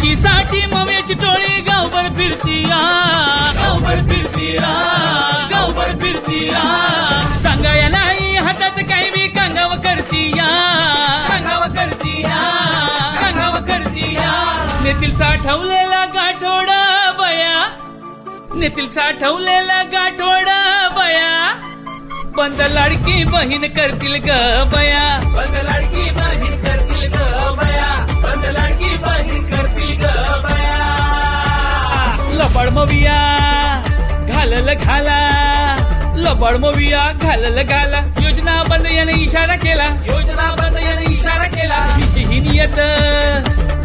मशीसाठी मव्याची टोळी गावभर फिरतीया, गावभर फिरतीया, गावभर फिरतीया. सांगाया नाही हातात काही बी कांगाव करतीया, कांगाव करतीया, कांगाव करतीया. नेतील साठवलेला गाठोडा बया, नेतील साठवलेला गाठोडा बया. बंद लाडकी बहीण करतील ग बया, बंद लाडकी बहीण करतील ग बया, बंद लाडकी बहीण करतील ग बया. लबाड मोविया घालल घाला, लबाड मोविया घालल घाला. योजना बंद याने इशारा केला, योजना बंद याने इशारा केला. तिची ही नियत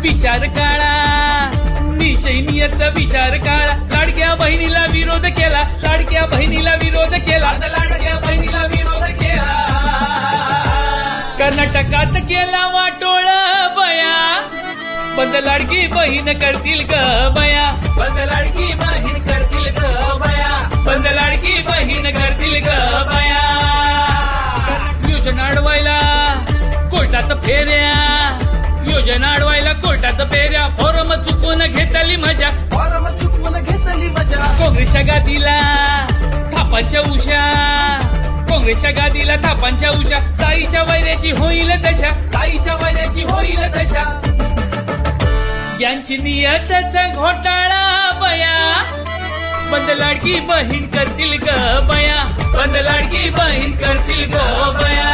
विचार काळा, नीची नियत विचार काळा. लाडक्या बहिणीला विरोध केला, लाडक्या बहिणीला विरोध केला, लाडक्या बहिणीला विरोध केला. कर्नाटकात केला वाटोळ बया, बंद लाडकी बहीण करतील ग बया, बंद लाडकी बहीण करतील ग बया, बंद लाडकी बहीण करतील ग बया. योजना अडवायला कोर्टात फेऱ्या, योजना अडवायला कोर्टात फेऱ्या. फॉर्म चुकवून घेतली मजा, फॉर्म चुकवून घेतली मजा. काँग्रेसच्या गादीला थापांच्या उशा, काँग्रेसच्या गादीला थापांच्या उशा. ताईच्या वैऱ्याची होईल दशा, ताईच्या वैऱ्याची होईल दशा. यांची नियतचा घोटाळा बया, बंद लाडकी बहीण करतील ग बया, बंद लाडकी बहीण करतील ग बया.